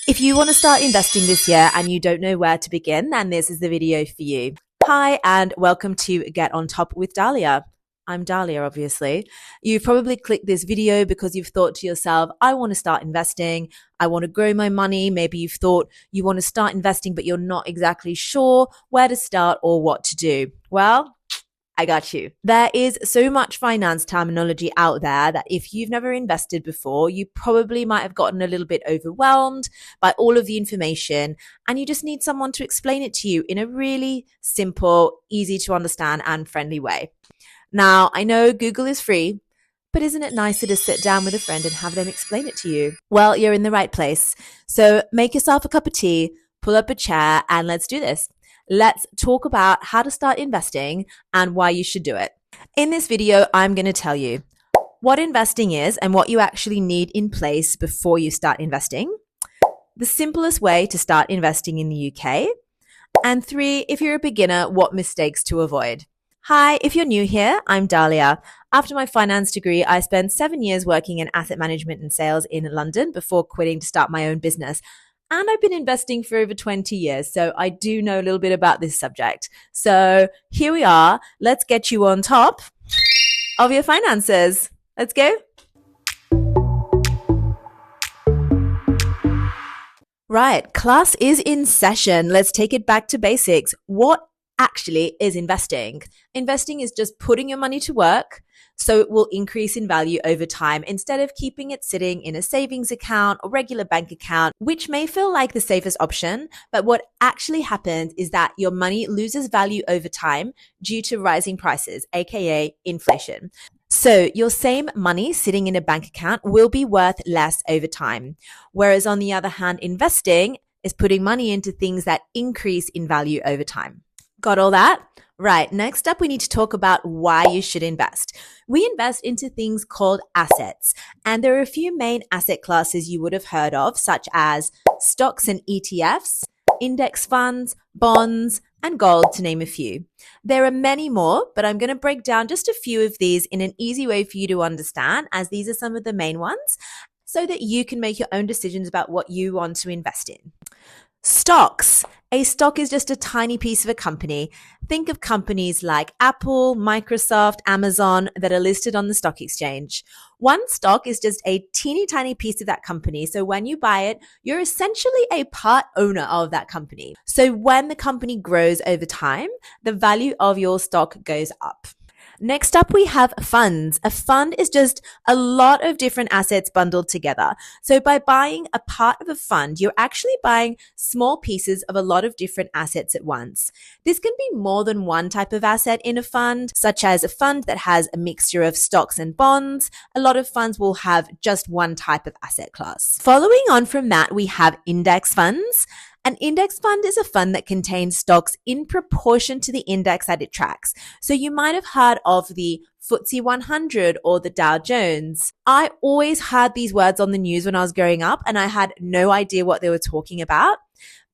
If you want to start investing this year and you don't know where to begin, then this is the video for you. Hi, and welcome to Get on Top with Dahlia. I'm Dahlia, obviously. You've probably clicked this video because you've thought to yourself, I want to start investing. I want to grow my money. Maybe you've thought you want to start investing, but you're not exactly sure where to start or what to do. Well, I got you. There is so much finance terminology out there that if you've never invested before, you probably might have gotten a little bit overwhelmed by all of the information, and you just need someone to explain it to you in a really simple, easy to understand and friendly way. Now, I know Google is free, but isn't it nicer to sit down with a friend and have them explain it to you? Well, you're in the right place. So make yourself a cup of tea, pull up a chair, and let's do this. Let's talk about how to start investing and why you should do it. In this video, I'm going to tell you what investing is and what you actually need in place before you start investing, the simplest way to start investing in the UK, and 3, if you're a beginner, what mistakes to avoid. Hi, if you're new here, I'm Dahlia. After my finance degree, I spent 7 years working in asset management and sales in London before quitting to start my own business. And I've been investing for over 20 years, so I do know a little bit about this subject. So here we are. Let's get you on top of your finances. Let's go. Right, class is in session. Let's take it back to basics. What actually is investing? Investing is just putting your money to work so it will increase in value over time instead of keeping it sitting in a savings account or regular bank account, which may feel like the safest option. But what actually happens is that your money loses value over time due to rising prices, aka inflation. So your same money sitting in a bank account will be worth less over time. Whereas on the other hand, investing is putting money into things that increase in value over time. Got all that? Right. Next up, we need to talk about why you should invest. We invest into things called assets, and there are a few main asset classes you would have heard of, such as stocks and ETFs, index funds, bonds, and gold, to name a few. There are many more, but I'm going to break down just a few of these in an easy way for you to understand, as these are some of the main ones, so that you can make your own decisions about what you want to invest in. Stocks. A stock is just a tiny piece of a company. Think of companies like Apple, Microsoft, Amazon that are listed on the stock exchange. One stock is just a teeny tiny piece of that company. So when you buy it, you're essentially a part owner of that company. So when the company grows over time, the value of your stock goes up. Next up, we have funds. A fund is just a lot of different assets bundled together. So by buying a part of a fund, you're actually buying small pieces of a lot of different assets at once. This can be more than one type of asset in a fund, such as a fund that has a mixture of stocks and bonds. A lot of funds will have just one type of asset class. Following on from that, we have index funds. An index fund is a fund that contains stocks in proportion to the index that it tracks. So you might have heard of the FTSE 100 or the Dow Jones. I always heard these words on the news when I was growing up, and I had no idea what they were talking about.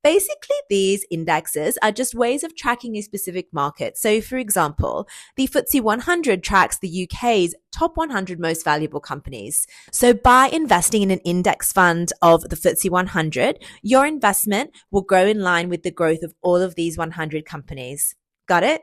Basically, these indexes are just ways of tracking a specific market. So, for example, the FTSE 100 tracks the UK's top 100 most valuable companies. So, by investing in an index fund of the FTSE 100, your investment will grow in line with the growth of all of these 100 companies. Got it?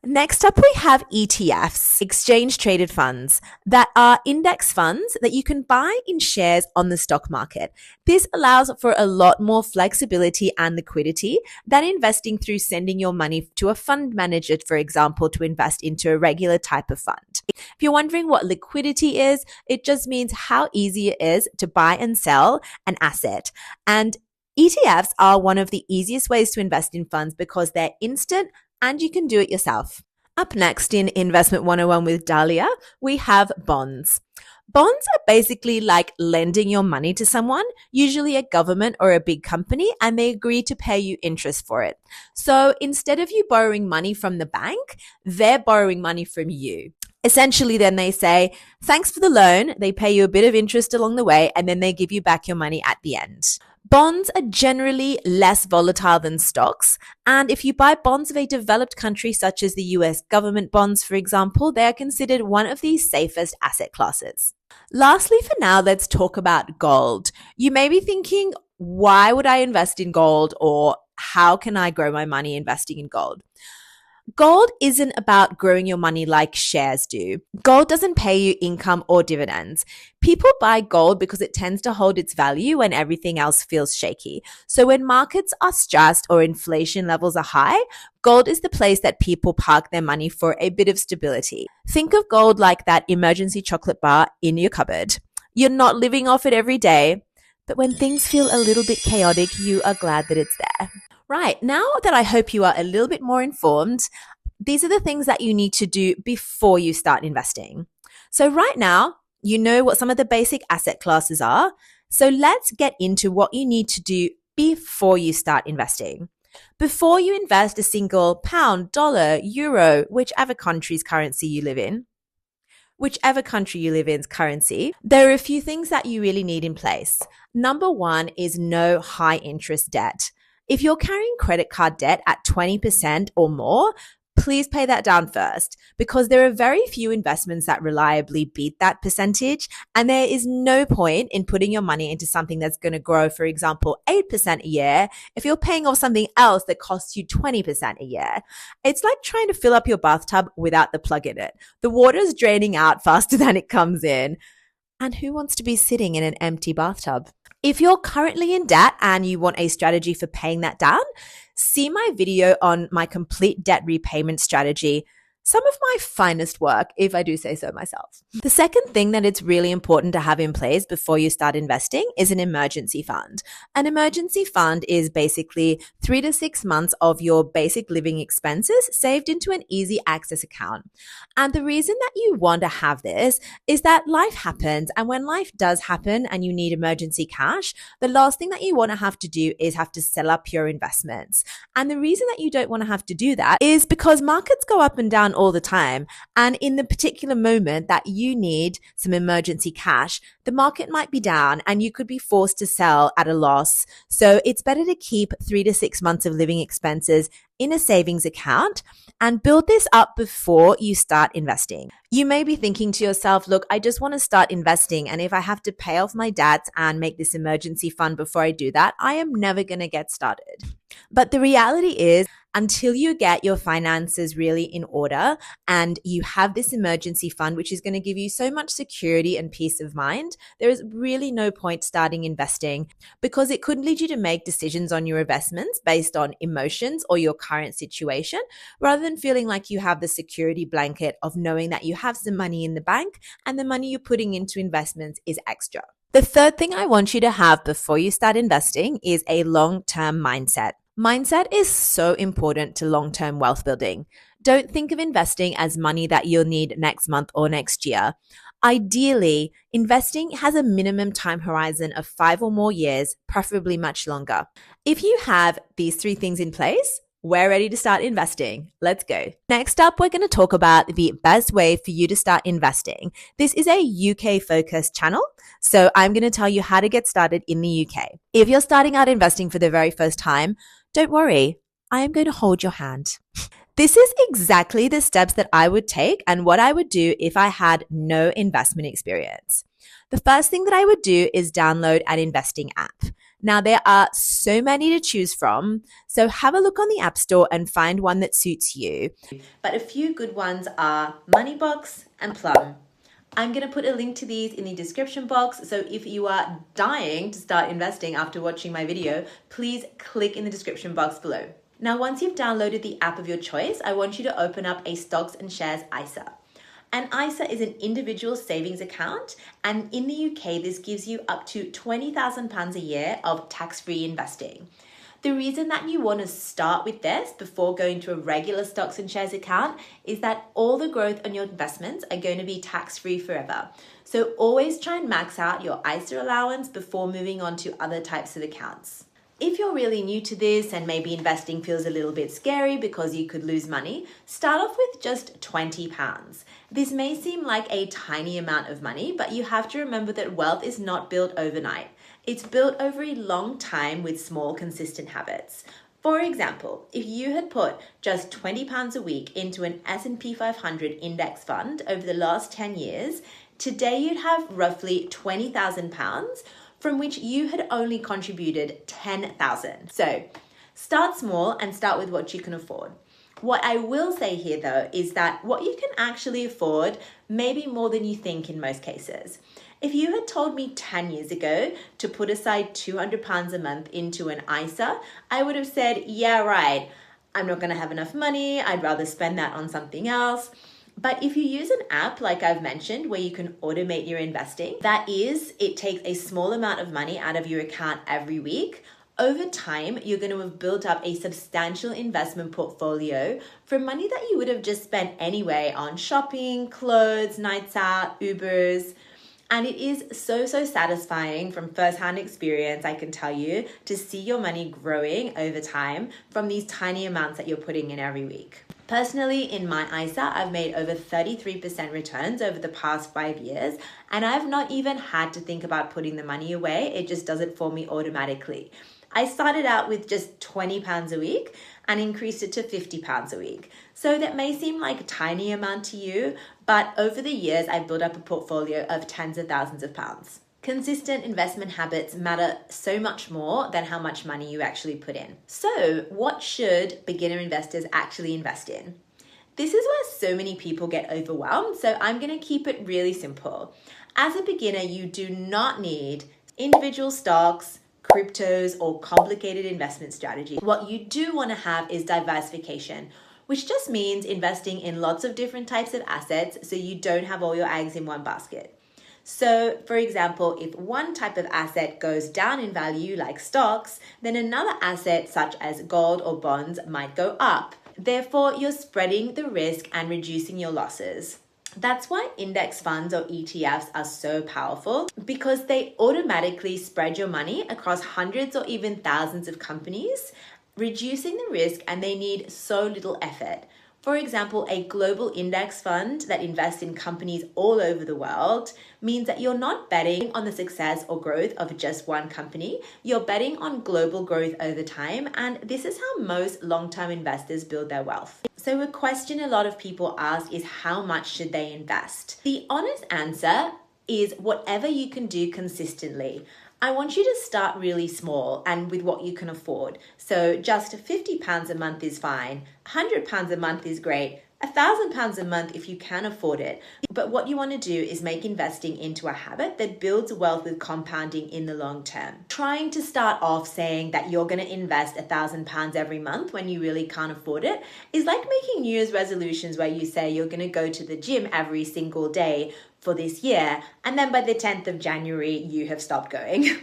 Next up, we have ETFs, exchange traded funds, that are index funds that you can buy in shares on the stock market. This allows for a lot more flexibility and liquidity than investing through sending your money to a fund manager, for example, to invest into a regular type of fund. If you're wondering what liquidity is, it just means how easy it is to buy and sell an asset. And ETFs are one of the easiest ways to invest in funds because they're instant and you can do it yourself. Up next in Investment 101 with Dahlia, we have bonds. Bonds are basically like lending your money to someone, usually a government or a big company, and they agree to pay you interest for it. So instead of you borrowing money from the bank, they're borrowing money from you. Essentially, then they say, thanks for the loan. They pay you a bit of interest along the way, and then they give you back your money at the end. Bonds are generally less volatile than stocks, and if you buy bonds of a developed country such as the US government bonds, for example, they are considered one of the safest asset classes. Lastly, for now, let's talk about gold. You may be thinking, why would I invest in gold, or how can I grow my money investing in gold? Gold isn't about growing your money like shares do. Gold doesn't pay you income or dividends. People buy gold because it tends to hold its value when everything else feels shaky. So when markets are stressed or inflation levels are high, gold is the place that people park their money for a bit of stability. Think of gold like that emergency chocolate bar in your cupboard. You're not living off it every day, but when things feel a little bit chaotic, you are glad that it's there. Right. Now that I hope you are a little bit more informed, these are the things that you need to do before you start investing. So right now, you know what some of the basic asset classes are. So let's get into what you need to do before you start investing. Before you invest a single pound, dollar, euro, whichever country you live in's currency, there are a few things that you really need in place. Number one is no high interest debt. If you're carrying credit card debt at 20% or more, please pay that down first, because there are very few investments that reliably beat that percentage. And there is no point in putting your money into something that's going to grow, for example, 8% a year, if you're paying off something else that costs you 20% a year. It's like trying to fill up your bathtub without the plug in it. The water's draining out faster than it comes in. And who wants to be sitting in an empty bathtub? If you're currently in debt and you want a strategy for paying that down, see my video on my complete debt repayment strategy. Some of my finest work, if I do say so myself. The second thing that it's really important to have in place before you start investing is an emergency fund. An emergency fund is basically 3 to 6 months of your basic living expenses saved into an easy access account. And the reason that you want to have this is that life happens. And when life does happen and you need emergency cash, the last thing that you want to have to do is have to sell up your investments. And the reason that you don't want to have to do that is because markets go up and down all the time. And in the particular moment that you need some emergency cash, the market might be down and you could be forced to sell at a loss. So it's better to keep 3 to 6 months of living expenses in a savings account and build this up before you start investing. You may be thinking to yourself, look, I just want to start investing. And if I have to pay off my debts and make this emergency fund before I do that, I am never going to get started. But the reality is, until you get your finances really in order and you have this emergency fund, which is going to give you so much security and peace of mind, there is really no point starting investing, because it could lead you to make decisions on your investments based on emotions or your current situation, rather than feeling like you have the security blanket of knowing that you have some money in the bank and the money you're putting into investments is extra. The third thing I want you to have before you start investing is a long-term mindset. Mindset is so important to long-term wealth building. Don't think of investing as money that you'll need next month or next year. Ideally, investing has a minimum time horizon of 5 or more years, preferably much longer. If you have these 3 things in place, we're ready to start investing. Let's go. Next up, we're going to talk about the best way for you to start investing. This is a UK-focused channel, so I'm going to tell you how to get started in the UK. If you're starting out investing for the very first time, don't worry, I am going to hold your hand. This is exactly the steps that I would take and what I would do if I had no investment experience. The first thing that I would do is download an investing app. Now, there are so many to choose from, so have a look on the App Store and find one that suits you. But a few good ones are Moneybox and Plum. I'm going to put a link to these in the description box, so if you are dying to start investing after watching my video, please click in the description box below. Now, once you've downloaded the app of your choice, I want you to open up a stocks and shares ISA. An ISA is an individual savings account, and in the UK, this gives you up to £20,000 a year of tax-free investing. The reason that you want to start with this before going to a regular stocks and shares account is that all the growth on your investments are going to be tax-free forever. So always try and max out your ISA allowance before moving on to other types of accounts. If you're really new to this and maybe investing feels a little bit scary because you could lose money, start off with just £20. This may seem like a tiny amount of money, but you have to remember that wealth is not built overnight. It's built over a long time with small, consistent habits. For example, if you had put just £20 a week into an S&P 500 index fund over the last 10 years, today you'd have roughly £20,000 from which you had only contributed 10,000. So start small and start with what you can afford. What I will say here though is that what you can actually afford may be more than you think in most cases. If you had told me 10 years ago to put aside £200 a month into an ISA, I would have said, yeah, right, I'm not going to have enough money, I'd rather spend that on something else. But if you use an app, like I've mentioned, where you can automate your investing, it takes a small amount of money out of your account every week. Over time, you're going to have built up a substantial investment portfolio for money that you would have just spent anyway on shopping, clothes, nights out, Ubers. And it is so satisfying from firsthand experience, I can tell you, to see your money growing over time from these tiny amounts that you're putting in every week. Personally, in my ISA, I've made over 33% returns over the past 5 years, and I've not even had to think about putting the money away. It just does it for me automatically. I started out with just £20 a week and increased it to £50 a week. So that may seem like a tiny amount to you, but over the years, I've built up a portfolio of tens of thousands of pounds. Consistent investment habits matter so much more than how much money you actually put in. So what should beginner investors actually invest in? This is where so many people get overwhelmed, so I'm going to keep it really simple. As a beginner, you do not need individual stocks, cryptos, or complicated investment strategies. What you do want to have is diversification, which just means investing in lots of different types of assets so you don't have all your eggs in one basket. So, for example, if one type of asset goes down in value, like stocks, then another asset, such as gold or bonds, might go up. Therefore, you're spreading the risk and reducing your losses. That's why index funds or ETFs are so powerful, because they automatically spread your money across hundreds or even thousands of companies, reducing the risk, and they need so little effort. For example, a global index fund that invests in companies all over the world means that you're not betting on the success or growth of just one company. You're betting on global growth over time, and this is how most long-term investors build their wealth. So a question a lot of people ask is, how much should they invest? The honest answer is whatever you can do consistently. I want you to start really small and with what you can afford. So just £50 a month is fine. £100 a month is great. £1,000 a month if you can afford it. But what you want to do is make investing into a habit that builds wealth with compounding in the long term. Trying to start off saying that you're going to invest £1,000 every month when you really can't afford it is like making New Year's resolutions where you say you're going to go to the gym every single day for this year, and then by the 10th of January, you have stopped going.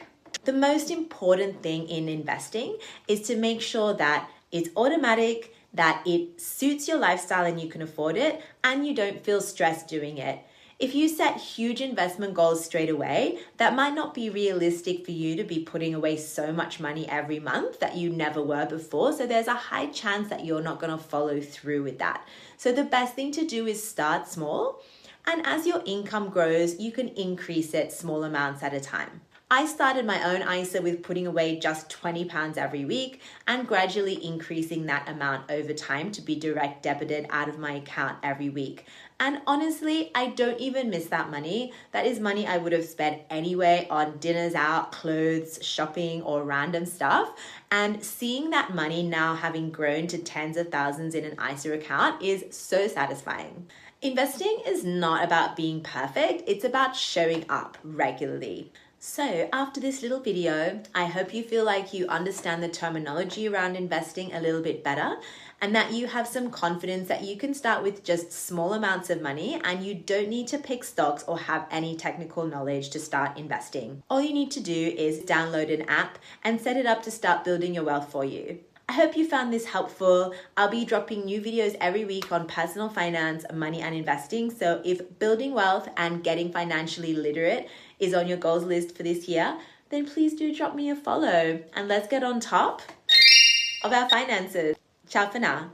The most important thing in investing is to make sure that it's automatic, that it suits your lifestyle and you can afford it, and you don't feel stressed doing it. If you set huge investment goals straight away, that might not be realistic for you to be putting away so much money every month that you never were before. So there's a high chance that you're not going to follow through with that. So the best thing to do is start small. And as your income grows, you can increase it small amounts at a time. I started my own ISA with putting away just £20 every week and gradually increasing that amount over time to be direct debited out of my account every week. And honestly, I don't even miss that money. That is money I would have spent anyway on dinners out, clothes, shopping, or random stuff. And seeing that money now having grown to tens of thousands in an ISA account is so satisfying. Investing is not about being perfect, it's about showing up regularly. So after this little video, I hope you feel like you understand the terminology around investing a little bit better, and that you have some confidence that you can start with just small amounts of money and you don't need to pick stocks or have any technical knowledge to start investing. All you need to do is download an app and set it up to start building your wealth for you. I hope you found this helpful. I'll be dropping new videos every week on personal finance, money, and investing. So if building wealth and getting financially literate is on your goals list for this year, then please do drop me a follow and let's get on top of our finances. Ciao for now.